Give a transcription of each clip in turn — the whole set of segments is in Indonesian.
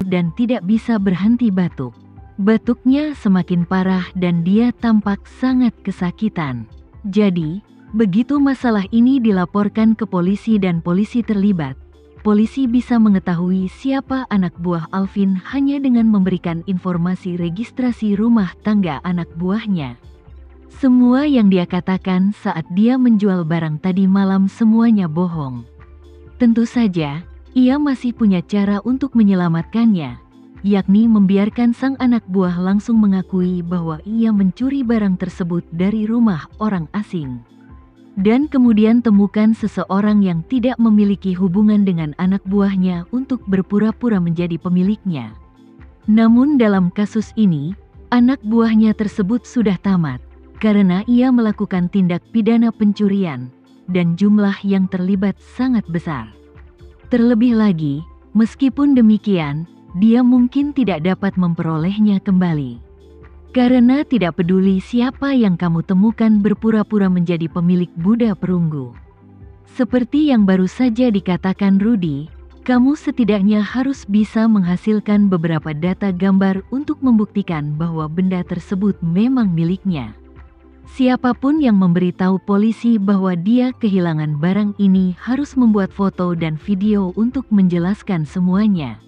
dan tidak bisa berhenti batuk. Batuknya semakin parah dan dia tampak sangat kesakitan. Jadi, begitu masalah ini dilaporkan ke polisi dan polisi terlibat, polisi bisa mengetahui siapa anak buah Alvin hanya dengan memberikan informasi registrasi rumah tangga anak buahnya. Semua yang dia katakan saat dia menjual barang tadi malam semuanya bohong. Tentu saja, ia masih punya cara untuk menyelamatkannya, yakni membiarkan sang anak buah langsung mengakui bahwa ia mencuri barang tersebut dari rumah orang asing. Dan kemudian temukan seseorang yang tidak memiliki hubungan dengan anak buahnya untuk berpura-pura menjadi pemiliknya. Namun dalam kasus ini, anak buahnya tersebut sudah tamat, karena ia melakukan tindak pidana pencurian, dan jumlah yang terlibat sangat besar. Terlebih lagi, meskipun demikian, dia mungkin tidak dapat memperolehnya kembali. Karena tidak peduli siapa yang kamu temukan berpura-pura menjadi pemilik Buddha perunggu. Seperti yang baru saja dikatakan Rudy, kamu setidaknya harus bisa menghasilkan beberapa data gambar untuk membuktikan bahwa benda tersebut memang miliknya. Siapapun yang memberitahu polisi bahwa dia kehilangan barang ini harus membuat foto dan video untuk menjelaskan semuanya.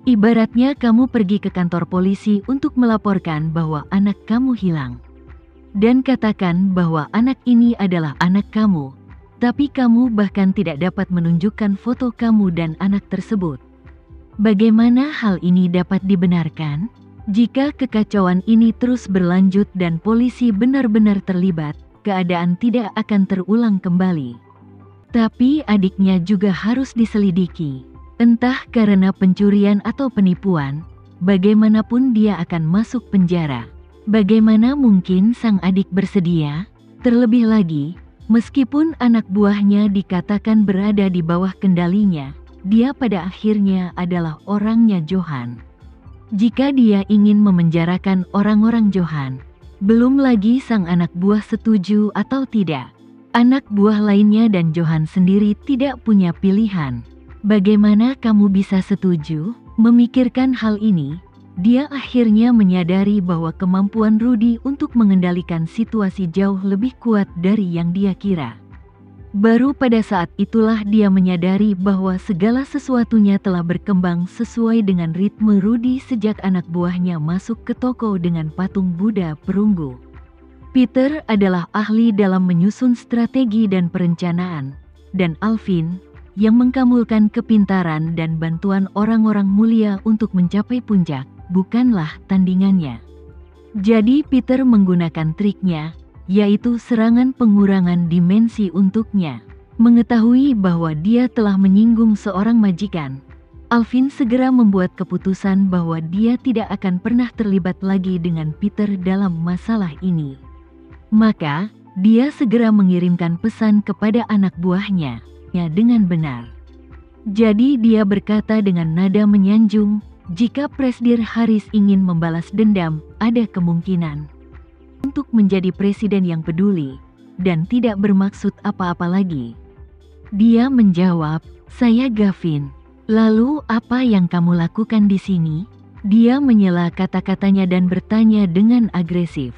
Ibaratnya kamu pergi ke kantor polisi untuk melaporkan bahwa anak kamu hilang. Dan katakan bahwa anak ini adalah anak kamu, tapi kamu bahkan tidak dapat menunjukkan foto kamu dan anak tersebut. Bagaimana hal ini dapat dibenarkan? Jika kekacauan ini terus berlanjut dan polisi benar-benar terlibat, keadaan tidak akan terulang kembali. Tapi adiknya juga harus diselidiki. Entah karena pencurian atau penipuan, bagaimanapun dia akan masuk penjara. Bagaimana mungkin sang adik bersedia? Terlebih lagi, meskipun anak buahnya dikatakan berada di bawah kendalinya, dia pada akhirnya adalah orangnya Johan. Jika dia ingin memenjarakan orang-orang Johan, belum lagi sang anak buah setuju atau tidak, anak buah lainnya dan Johan sendiri tidak punya pilihan. Bagaimana kamu bisa setuju? Memikirkan hal ini, dia akhirnya menyadari bahwa kemampuan Rudy untuk mengendalikan situasi jauh lebih kuat dari yang dia kira. Baru pada saat itulah dia menyadari bahwa segala sesuatunya telah berkembang sesuai dengan ritme Rudy sejak anak buahnya masuk ke toko dengan patung Buddha perunggu. Peter adalah ahli dalam menyusun strategi dan perencanaan, dan Alvin, yang mengkamulkan kepintaran dan bantuan orang-orang mulia untuk mencapai puncak, bukanlah tandingannya. Jadi Peter menggunakan triknya, yaitu serangan pengurangan dimensi untuknya. Mengetahui bahwa dia telah menyinggung seorang majikan, Alvin segera membuat keputusan bahwa dia tidak akan pernah terlibat lagi dengan Peter dalam masalah ini. Maka, dia segera mengirimkan pesan kepada anak buahnya, ya dengan benar. Jadi dia berkata dengan nada menyanjung, jika Presidir Harris ingin membalas dendam, ada kemungkinan untuk menjadi presiden yang peduli, dan tidak bermaksud apa-apa lagi. Dia menjawab, saya Gavin. Lalu apa yang kamu lakukan di sini? Dia menyela kata-katanya dan bertanya dengan agresif.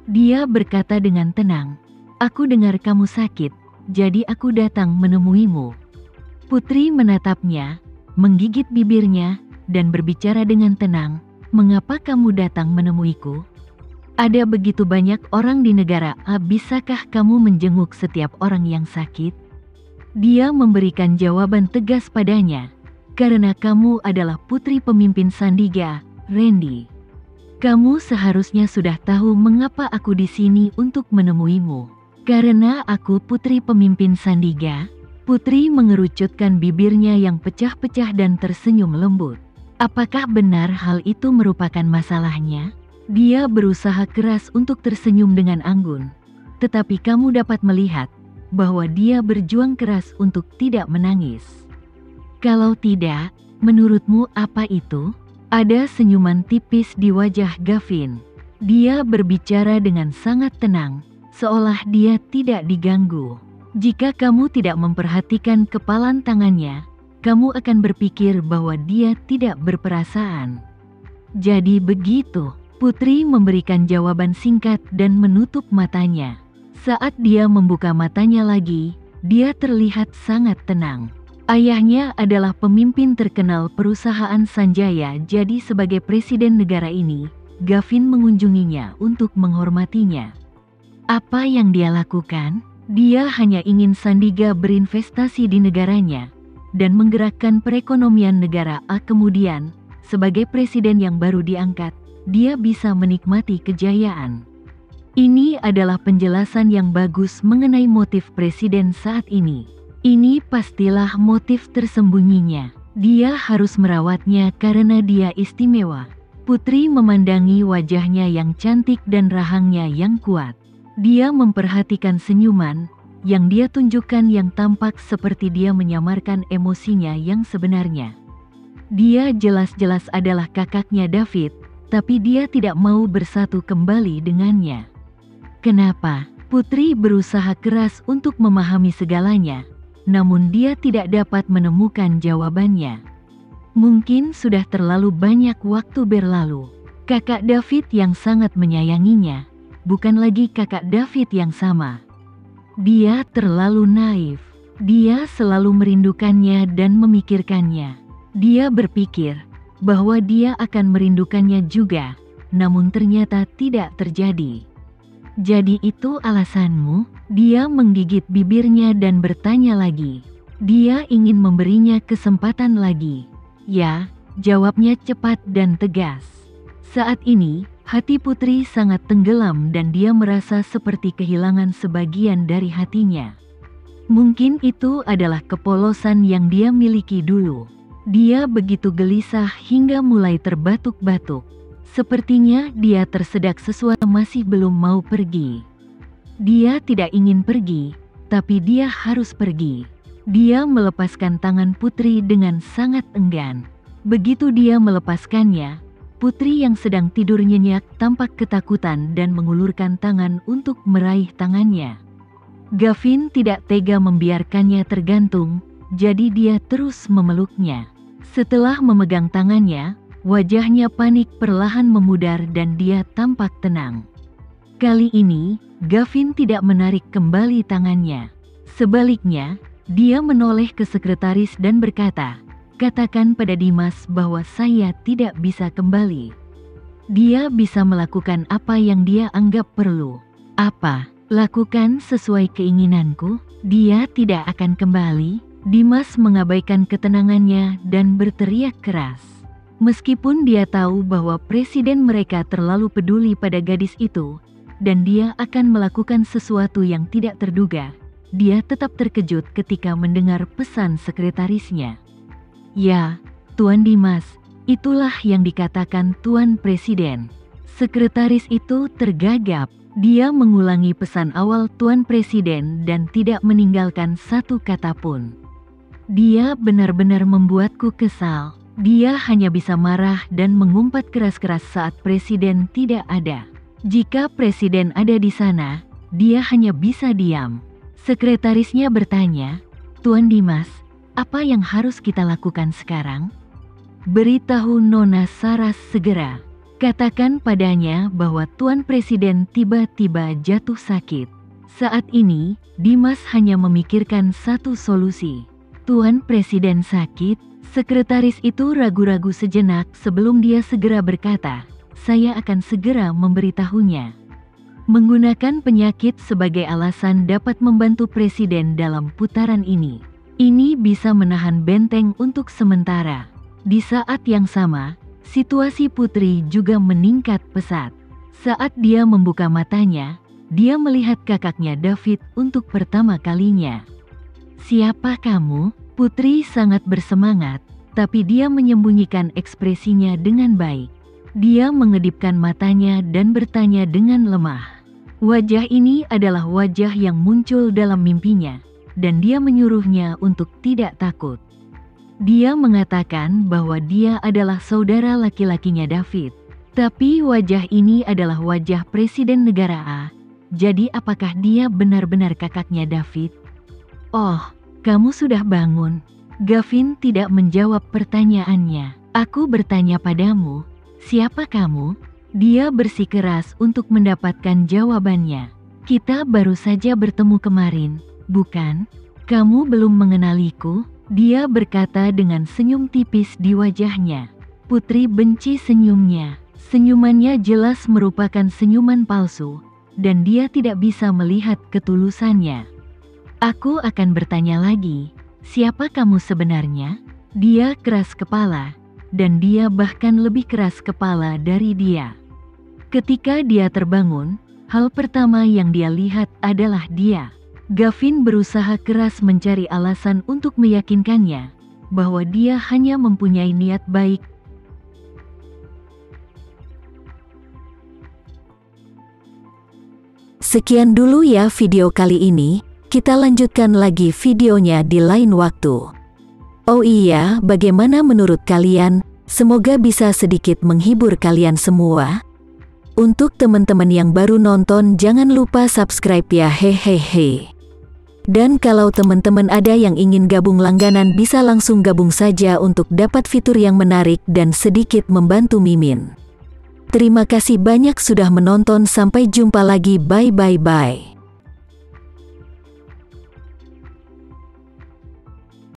Dia berkata dengan tenang, aku dengar kamu sakit, jadi aku datang menemuimu. Putri menatapnya, menggigit bibirnya, dan berbicara dengan tenang, mengapa kamu datang menemuiku? Ada begitu banyak orang di negara A, bisakah kamu menjenguk setiap orang yang sakit? Dia memberikan jawaban tegas padanya, karena kamu adalah putri pemimpin Sandiga, Randy. Kamu seharusnya sudah tahu mengapa aku di sini untuk menemuimu. Karena aku putri pemimpin Sandiga. Putri mengerucutkan bibirnya yang pecah-pecah dan tersenyum lembut. Apakah benar hal itu merupakan masalahnya? Dia berusaha keras untuk tersenyum dengan anggun, tetapi kamu dapat melihat bahwa dia berjuang keras untuk tidak menangis. Kalau tidak, menurutmu apa itu? Ada senyuman tipis di wajah Gavin. Dia berbicara dengan sangat tenang, seolah dia tidak diganggu. Jika kamu tidak memperhatikan kepalan tangannya, kamu akan berpikir bahwa dia tidak berperasaan. Jadi begitu, putri memberikan jawaban singkat dan menutup matanya. Saat dia membuka matanya lagi, dia terlihat sangat tenang. Ayahnya adalah pemimpin terkenal perusahaan Sanjaya, jadi sebagai presiden negara ini, Gavin mengunjunginya untuk menghormatinya. Apa yang dia lakukan? Dia hanya ingin Sandiga berinvestasi di negaranya dan menggerakkan perekonomian negara A. Kemudian, sebagai presiden yang baru diangkat, dia bisa menikmati kejayaan. Ini adalah penjelasan yang bagus mengenai motif presiden saat ini. Ini pastilah motif tersembunyinya. Dia harus merawatnya karena dia istimewa. Putri memandangi wajahnya yang cantik dan rahangnya yang kuat. Dia memperhatikan senyuman yang dia tunjukkan yang tampak seperti dia menyamarkan emosinya yang sebenarnya. Dia jelas-jelas adalah kakaknya David, tapi dia tidak mau bersatu kembali dengannya. Kenapa? Putri berusaha keras untuk memahami segalanya, namun dia tidak dapat menemukan jawabannya. Mungkin sudah terlalu banyak waktu berlalu. Kakak David yang sangat menyayanginya, bukan lagi kakak David yang sama. Dia terlalu naif. Dia selalu merindukannya dan memikirkannya. Dia berpikir bahwa dia akan merindukannya juga, namun ternyata tidak terjadi. Jadi itu alasanmu? Dia menggigit bibirnya dan bertanya lagi. Dia ingin memberinya kesempatan lagi. Ya, jawabnya cepat dan tegas. Saat ini, hati putri sangat tenggelam dan dia merasa seperti kehilangan sebagian dari hatinya. Mungkin itu adalah kepolosan yang dia miliki dulu. Dia begitu gelisah hingga mulai terbatuk-batuk. Sepertinya dia tersedak sesuatu, masih belum mau pergi. Dia tidak ingin pergi, tapi dia harus pergi. Dia melepaskan tangan putri dengan sangat enggan. Begitu dia melepaskannya, putri yang sedang tidur nyenyak tampak ketakutan dan mengulurkan tangan untuk meraih tangannya. Gavin tidak tega membiarkannya tergantung, jadi dia terus memeluknya. Setelah memegang tangannya, wajahnya panik perlahan memudar dan dia tampak tenang. Kali ini, Gavin tidak menarik kembali tangannya. Sebaliknya, dia menoleh ke sekretaris dan berkata, "Katakan pada Dimas bahwa saya tidak bisa kembali. Dia bisa melakukan apa yang dia anggap perlu." "Apa? Lakukan sesuai keinginanku? Dia tidak akan kembali." Dimas mengabaikan ketenangannya dan berteriak keras. Meskipun dia tahu bahwa presiden mereka terlalu peduli pada gadis itu, dan dia akan melakukan sesuatu yang tidak terduga, dia tetap terkejut ketika mendengar pesan sekretarisnya. "Ya, Tuan Dimas, itulah yang dikatakan Tuan Presiden." Sekretaris itu tergagap. Dia mengulangi pesan awal Tuan Presiden dan tidak meninggalkan satu kata pun. Dia benar-benar membuatku kesal. Dia hanya bisa marah dan mengumpat keras-keras saat presiden tidak ada. Jika presiden ada di sana, dia hanya bisa diam. Sekretarisnya bertanya, "Tuan Dimas, apa yang harus kita lakukan sekarang?" "Beritahu Nona Saras segera. Katakan padanya bahwa Tuan Presiden tiba-tiba jatuh sakit." Saat ini, Dimas hanya memikirkan satu solusi. "Tuan Presiden sakit?" Sekretaris itu ragu-ragu sejenak sebelum dia segera berkata, "Saya akan segera memberitahunya." Menggunakan penyakit sebagai alasan dapat membantu presiden dalam putaran ini. Ini bisa menahan benteng untuk sementara. Di saat yang sama, situasi putri juga meningkat pesat. Saat dia membuka matanya, dia melihat kakaknya David untuk pertama kalinya. "Siapa kamu?" Putri sangat bersemangat, tapi dia menyembunyikan ekspresinya dengan baik. Dia mengedipkan matanya dan bertanya dengan lemah. Wajah ini adalah wajah yang muncul dalam mimpinya, dan dia menyuruhnya untuk tidak takut. Dia mengatakan bahwa dia adalah saudara laki-lakinya David. Tapi wajah ini adalah wajah presiden negara A. Jadi apakah dia benar-benar kakaknya David? "Oh, kamu sudah bangun." Gavin tidak menjawab pertanyaannya. Aku bertanya padamu, siapa kamu? Dia bersikeras untuk mendapatkan jawabannya. Kita baru saja bertemu kemarin, bukan? Kamu belum mengenaliku? Dia berkata dengan senyum tipis di wajahnya. Putri benci senyumnya. Senyumannya jelas merupakan senyuman palsu, dan dia tidak bisa melihat ketulusannya. Aku akan bertanya lagi, siapa kamu sebenarnya? Dia keras kepala, dan dia bahkan lebih keras kepala dari dia. Ketika dia terbangun, hal pertama yang dia lihat adalah dia. Gavin berusaha keras mencari alasan untuk meyakinkannya bahwa dia hanya mempunyai niat baik. Sekian dulu ya video kali ini, kita lanjutkan lagi videonya di lain waktu. Oh iya, bagaimana menurut kalian? Semoga bisa sedikit menghibur kalian semua. Untuk teman-teman yang baru nonton, jangan lupa subscribe ya, hehehe. Dan kalau teman-teman ada yang ingin gabung langganan, bisa langsung gabung saja untuk dapat fitur yang menarik dan sedikit membantu Mimin. Terima kasih banyak sudah menonton, sampai jumpa lagi, bye.